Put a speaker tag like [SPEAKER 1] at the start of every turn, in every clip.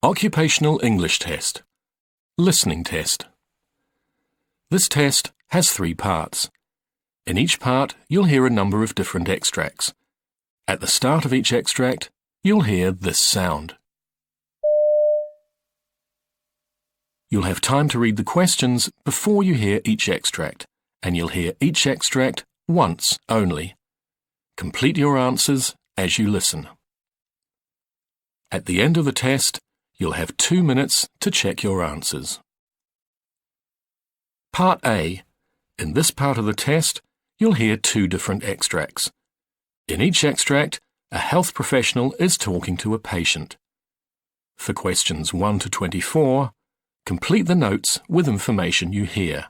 [SPEAKER 1] Occupational English Test. Listening Test. This test has 3 parts. In each part, you'll hear a number of different extracts. At the start of each extract, you'll hear this sound. You'll have time to read the questions before you hear each extract, and you'll hear each extract once only. Complete your answers as you listen. At the end of the test, you'll have 2 minutes to check your answers. Part A. In this part of the test, you'll hear 2 different extracts. In each extract, a health professional is talking to a patient. For questions 1 to 24, complete the notes with information you hear.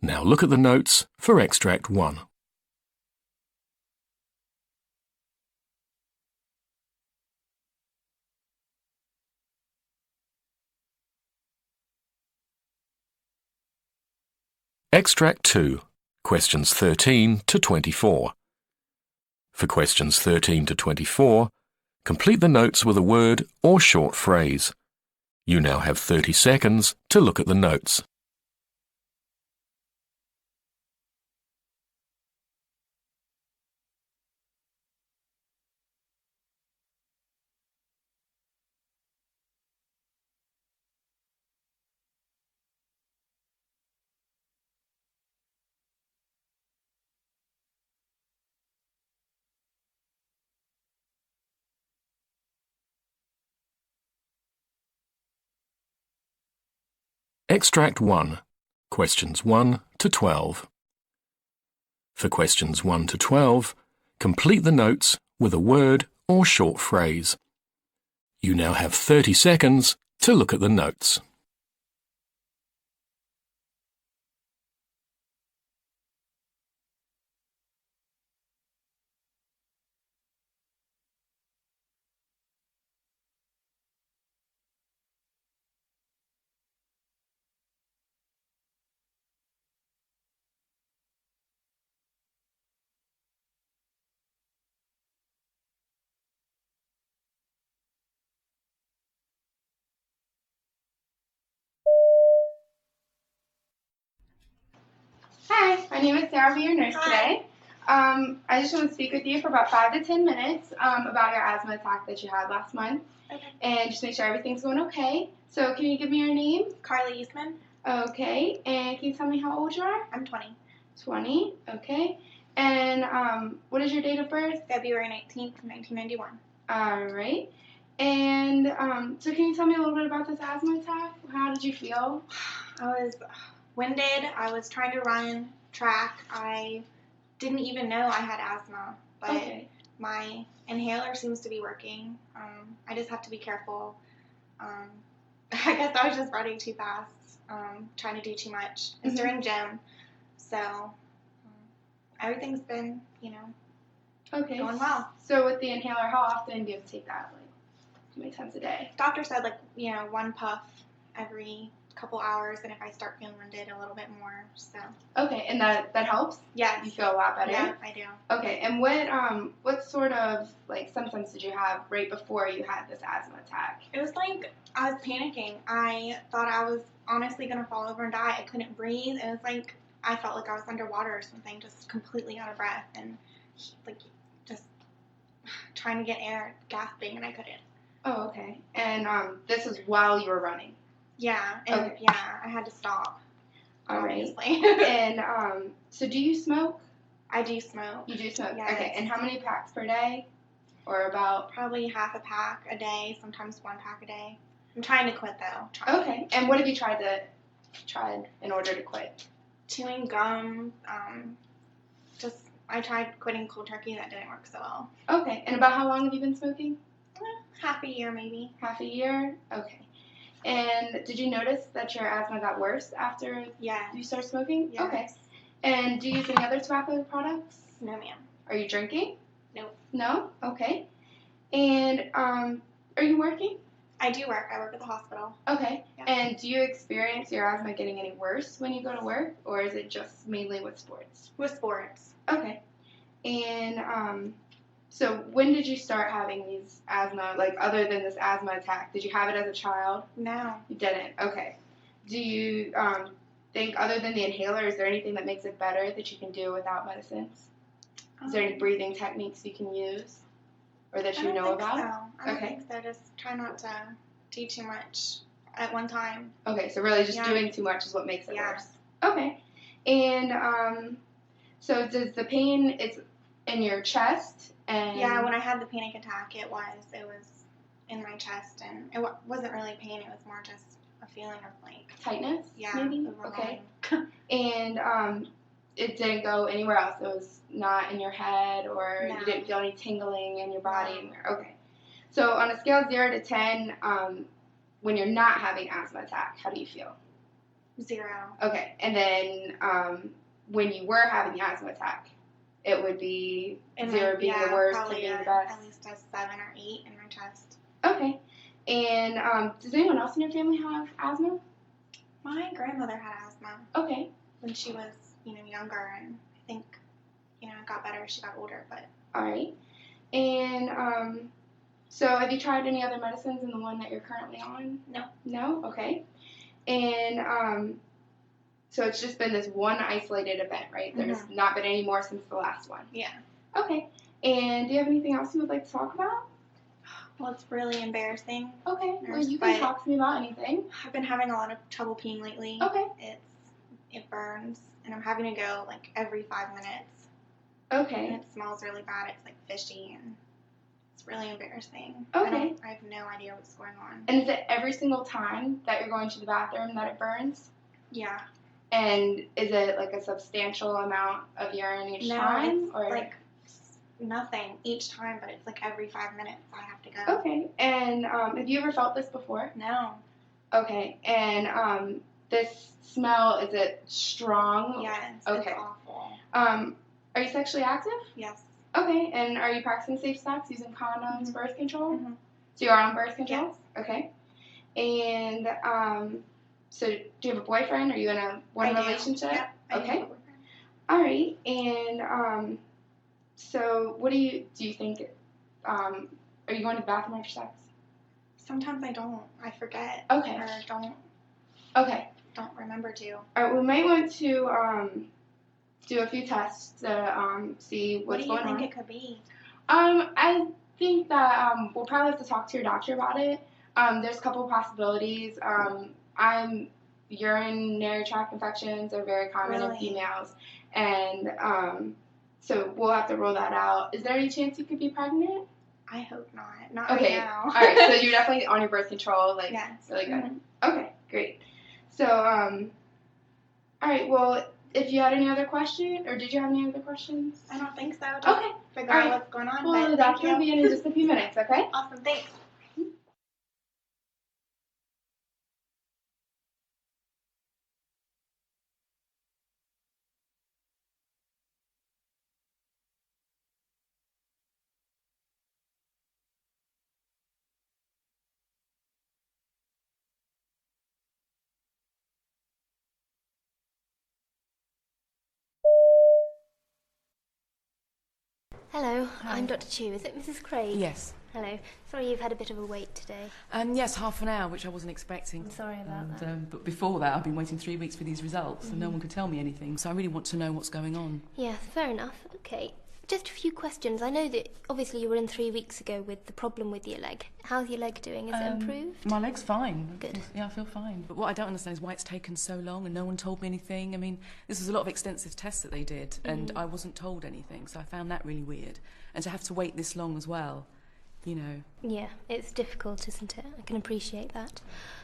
[SPEAKER 1] Now look at the notes for extract 1. Extract 2, questions 13 to 24. For questions 13 to 24, complete the notes with a word or short phrase. You now have 30 seconds to look at the notes. Extract 1, questions 1 to 12. For questions 1 to 12, complete the notes with a word or short phrase. You now have 30 seconds to look at the notes.
[SPEAKER 2] Hi, my name is Sarah. I'll be your nurse today. I just want to speak with you for about 5 to 10 minutes about your asthma attack that you had last month.
[SPEAKER 3] Okay.
[SPEAKER 2] And just make sure everything's going okay. So can you give me your name?
[SPEAKER 3] Carly Eastman.
[SPEAKER 2] Okay. And can you tell me how old you are?
[SPEAKER 3] I'm 20.
[SPEAKER 2] 20. Okay. And what is your date of birth?
[SPEAKER 3] February 19th, 1991.
[SPEAKER 2] All right. And so can you tell me a little bit about this asthma attack? How did you feel?
[SPEAKER 3] I was winded. I was trying to run track. I didn't even know I had asthma, but
[SPEAKER 2] Okay.
[SPEAKER 3] my inhaler seems to be working. I just have to be careful. I guess I was just running too fast, trying to do too much. It's during gym, so everything's been,
[SPEAKER 2] Okay.
[SPEAKER 3] going well.
[SPEAKER 2] So with the inhaler, how often do you have to take that? Like, how many times a day?
[SPEAKER 3] Doctor said, one puff every couple hours, and if I start feeling winded, a little bit more. So.
[SPEAKER 2] Okay, and that helps?
[SPEAKER 3] Yes.
[SPEAKER 2] You feel a lot better?
[SPEAKER 3] Yeah, I do.
[SPEAKER 2] Okay, and what sort of symptoms did you have right before you had this asthma attack?
[SPEAKER 3] It was like I was panicking. I thought I was honestly gonna fall over and die. I couldn't breathe, and it's like I felt like I was underwater or something, just completely out of breath, and just trying to get air, gasping, and I couldn't.
[SPEAKER 2] Oh, okay. And this was while you were running?
[SPEAKER 3] Yeah, and
[SPEAKER 2] okay.
[SPEAKER 3] yeah, I had to stop.
[SPEAKER 2] All right.
[SPEAKER 3] Obviously.
[SPEAKER 2] And so do you smoke?
[SPEAKER 3] I do smoke.
[SPEAKER 2] You do smoke?
[SPEAKER 3] Yes.
[SPEAKER 2] Okay, and how many packs per day? Or about?
[SPEAKER 3] Probably half a pack a day, sometimes 1 pack a day. I'm trying to quit though.
[SPEAKER 2] Okay, and what have you tried in order to quit?
[SPEAKER 3] Chewing gum, I tried quitting cold turkey, that didn't work so well.
[SPEAKER 2] Okay, and about how long have you been smoking?
[SPEAKER 3] Half a year maybe.
[SPEAKER 2] Half a year? Okay. And did you notice that your asthma got worse after you started smoking?
[SPEAKER 3] Yes.
[SPEAKER 2] Okay. And do you use any other tobacco products?
[SPEAKER 3] No, ma'am.
[SPEAKER 2] Are you drinking?
[SPEAKER 3] Nope.
[SPEAKER 2] No? Okay. And are you working?
[SPEAKER 3] I do work. I work at the hospital.
[SPEAKER 2] Okay.
[SPEAKER 3] Yeah.
[SPEAKER 2] And do you experience your asthma getting any worse when you go to work, or is it just mainly with sports?
[SPEAKER 3] With sports.
[SPEAKER 2] Okay. And So when did you start having these asthma, like other than this asthma attack? Did you have it as a child?
[SPEAKER 3] No.
[SPEAKER 2] You didn't? Okay. Do you think, other than the inhaler, is there anything that makes it better that you can do without medicines? Is there any breathing techniques you can use or that you know about?
[SPEAKER 3] I don't think so. Just try not to do too much at one time.
[SPEAKER 2] Okay, so really just doing too much is what makes it worse. Okay. And so does the pain, it's in your chest? And
[SPEAKER 3] yeah, when I had the panic attack, it was in my chest, and it wasn't really pain. It was more just a feeling of like
[SPEAKER 2] tightness.
[SPEAKER 3] Yeah,
[SPEAKER 2] maybe. Okay. And it didn't go anywhere else. It was not in your head, or you didn't feel any tingling in your body anywhere. Okay. So on a scale of 0 to 10, when you're not having asthma attack, how do you feel?
[SPEAKER 3] 0.
[SPEAKER 2] Okay. And then when you were having the asthma attack, it would be 0 being the worst, 10 being the best.
[SPEAKER 3] At least a 7 or 8 in my chest.
[SPEAKER 2] Okay. And does anyone else in your family have asthma?
[SPEAKER 3] My grandmother had asthma.
[SPEAKER 2] Okay.
[SPEAKER 3] When she was, younger, and I think, it got better as she got older, but.
[SPEAKER 2] All right. And so have you tried any other medicines than the one that you're currently on?
[SPEAKER 3] No.
[SPEAKER 2] No? Okay. And so it's just been this one isolated event, right? There's not been any more since the last one.
[SPEAKER 3] Yeah.
[SPEAKER 2] Okay. And do you have anything else you would like to talk about?
[SPEAKER 3] Well, it's really embarrassing.
[SPEAKER 2] Okay. Well, you can talk to me about anything.
[SPEAKER 3] I've been having a lot of trouble peeing lately.
[SPEAKER 2] Okay.
[SPEAKER 3] It burns, and I'm having to go like every 5 minutes.
[SPEAKER 2] Okay.
[SPEAKER 3] And it smells really bad. It's like fishy, and it's really embarrassing.
[SPEAKER 2] Okay.
[SPEAKER 3] I have no idea what's going on.
[SPEAKER 2] And is it every single time that you're going to the bathroom that it burns?
[SPEAKER 3] Yeah.
[SPEAKER 2] And is it like a substantial amount of urine each time?
[SPEAKER 3] It's like nothing each time, but it's like every 5 minutes I have to go.
[SPEAKER 2] Okay. And have you ever felt this before?
[SPEAKER 3] No.
[SPEAKER 2] Okay. And this smell, is it strong?
[SPEAKER 3] Yes.
[SPEAKER 2] Okay.
[SPEAKER 3] It's awful.
[SPEAKER 2] Are you sexually active?
[SPEAKER 3] Yes.
[SPEAKER 2] Okay. And are you practicing safe sex using condoms, birth control?
[SPEAKER 3] Mm-hmm.
[SPEAKER 2] So you're on birth control?
[SPEAKER 3] Yes.
[SPEAKER 2] Okay. And so do you have a boyfriend? Are you in a relationship?
[SPEAKER 3] Yep.
[SPEAKER 2] Okay. All right. And so what do you think? Are you going to the bathroom after sex?
[SPEAKER 3] Sometimes I don't. I forget.
[SPEAKER 2] Okay.
[SPEAKER 3] Or don't.
[SPEAKER 2] Okay.
[SPEAKER 3] Don't remember to.
[SPEAKER 2] All right. We might want to do a few tests to see what's going on.
[SPEAKER 3] What do you think it could be?
[SPEAKER 2] I think that we'll probably have to talk to your doctor about it. There's a couple possibilities. Urinary tract infections are very common in females, and so we'll have to rule that out. Is there any chance you could be pregnant?
[SPEAKER 3] I hope not. Not right now.
[SPEAKER 2] All right. So you're definitely on your birth control, like really good.
[SPEAKER 3] Mm-hmm.
[SPEAKER 2] Okay, great. So all right. Well, if you had any other questions, or did you have any other questions?
[SPEAKER 3] I don't think so.
[SPEAKER 2] Okay.
[SPEAKER 3] Figure out what's going on.
[SPEAKER 2] Well, the doctor will be in just a few minutes. Okay.
[SPEAKER 3] Awesome. Thanks.
[SPEAKER 4] Hello, I'm Dr. Chu. Is it Mrs. Craig?
[SPEAKER 5] Yes.
[SPEAKER 4] Hello. Sorry you've had a bit of a wait today.
[SPEAKER 5] Yes, half an hour, which I wasn't expecting.
[SPEAKER 4] I'm sorry about that.
[SPEAKER 5] But before that, I've been waiting 3 weeks for these results, and no one could tell me anything, so I really want to know what's going on.
[SPEAKER 4] Yeah, fair enough. Okay. Just a few questions. I know that obviously you were in 3 weeks ago with the problem with your leg. How's your leg doing? Is it improved?
[SPEAKER 5] My leg's fine.
[SPEAKER 4] Good.
[SPEAKER 5] Yeah, I feel fine. But what I don't understand is why it's taken so long and no one told me anything. I mean, this was a lot of extensive tests that they did, and I wasn't told anything, so I found that really weird. And to have to wait this long as well,
[SPEAKER 4] Yeah, it's difficult, isn't it? I can appreciate that.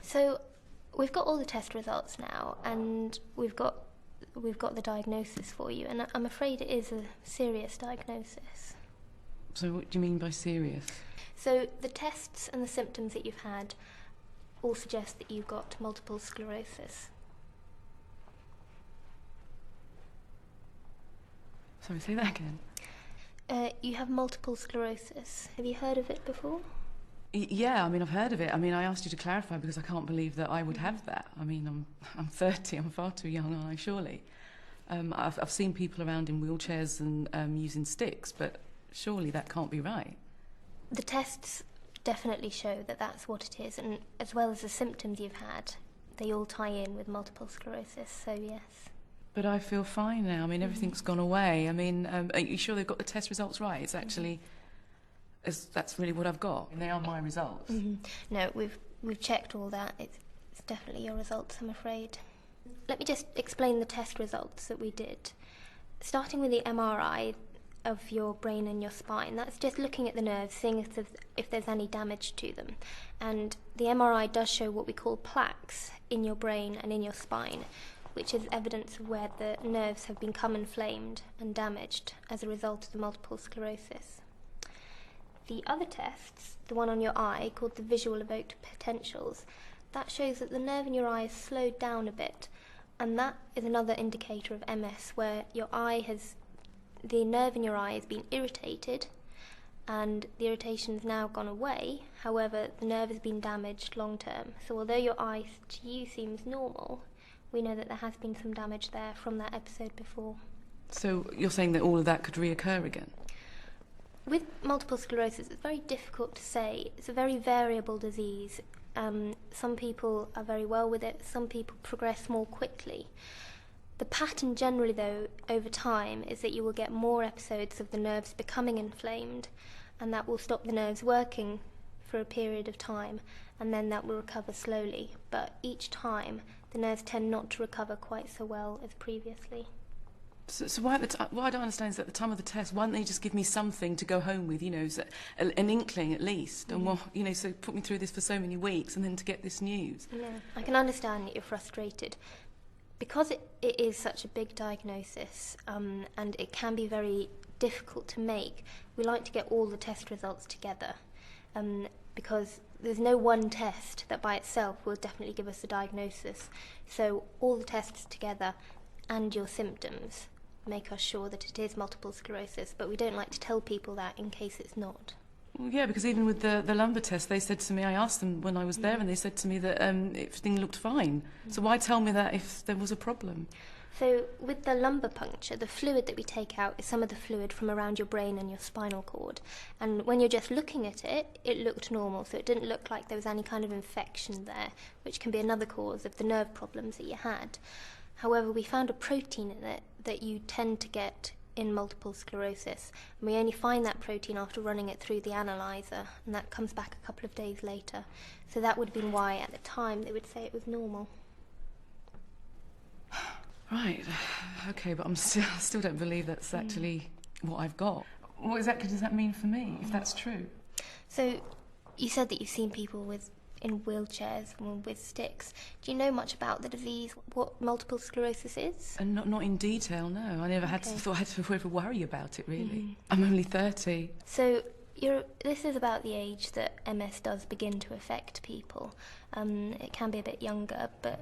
[SPEAKER 4] So, we've got all the test results now, and we've got the diagnosis for you, and I'm afraid it is a serious diagnosis.
[SPEAKER 5] So what do you mean by serious?
[SPEAKER 4] So the tests and the symptoms that you've had all suggest that you've got multiple sclerosis.
[SPEAKER 5] Sorry, say that again.
[SPEAKER 4] You have multiple sclerosis. Have you heard of it before?
[SPEAKER 5] Yeah, I mean, I've heard of it. I mean, I asked you to clarify because I can't believe that I would have that. I mean, I'm 30. I'm far too young, aren't I, surely? I've seen people around in wheelchairs and using sticks, but surely that can't be right.
[SPEAKER 4] The tests definitely show that that's what it is, and as well as the symptoms you've had, they all tie in with multiple sclerosis, so yes.
[SPEAKER 5] But I feel fine now. I mean, everything's gone away. I mean, are you sure they've got the test results right? It's actually, that's really what I've got. And they are my results.
[SPEAKER 4] No, we've checked all that. It's definitely your results, I'm afraid. Let me just explain the test results that we did. Starting with the MRI of your brain and your spine, that's just looking at the nerves, seeing if there's any damage to them. And the MRI does show what we call plaques in your brain and in your spine, which is evidence of where the nerves have become inflamed and damaged as a result of the multiple sclerosis. The other tests, the one on your eye, called the visual evoked potentials, that shows that the nerve in your eye has slowed down a bit, and that is another indicator of MS, where the nerve in your eye has been irritated, and the irritation has now gone away. However, the nerve has been damaged long term. So although your eye to you seems normal, we know that there has been some damage there from that episode before.
[SPEAKER 5] So you're saying that all of that could reoccur again?
[SPEAKER 4] With multiple sclerosis, it's very difficult to say. It's a very variable disease. Some people are very well with it, some people progress more quickly. The pattern generally, though, over time, is that you will get more episodes of the nerves becoming inflamed, and that will stop the nerves working for a period of time, and then that will recover slowly. But each time, the nerves tend not to recover quite so well as previously.
[SPEAKER 5] So why what I don't understand is at the time of the test, why don't they just give me something to go home with, so an inkling at least, and so put me through this for so many weeks and then to get this news.
[SPEAKER 4] No, I can understand that you're frustrated. Because it is such a big diagnosis, and it can be very difficult to make, we like to get all the test results together, because there's no one test that by itself will definitely give us a diagnosis. So all the tests together and your symptoms make us sure that it is multiple sclerosis, but we don't like to tell people that in case it's not.
[SPEAKER 5] Well, yeah, because even with the lumbar test, they said to me, I asked them when I was there, and they said to me that everything looked fine. So why tell me that if there was a problem?
[SPEAKER 4] So with the lumbar puncture, the fluid that we take out is some of the fluid from around your brain and your spinal cord. And when you're just looking at it, it looked normal, so it didn't look like there was any kind of infection there, which can be another cause of the nerve problems that you had. However, we found a protein in it that you tend to get in multiple sclerosis, and we only find that protein after running it through the analyzer, and that comes back a couple of days later. So that would have been why at the time they would say it was normal.
[SPEAKER 5] Right, okay, but I still don't believe that's actually what I've got. What exactly does that mean for me, if that's true?
[SPEAKER 4] So you said that you've seen people in wheelchairs and with sticks. Do you know much about the disease, what multiple sclerosis is?
[SPEAKER 5] And not in detail, no. I never thought I had to ever worry about it, really. I'm only 30.
[SPEAKER 4] So this is about the age that MS does begin to affect people. It can be a bit younger, but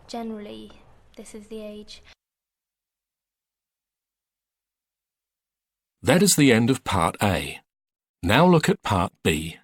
[SPEAKER 4] generally this is the age.
[SPEAKER 1] That is the end of Part A. Now look at Part B.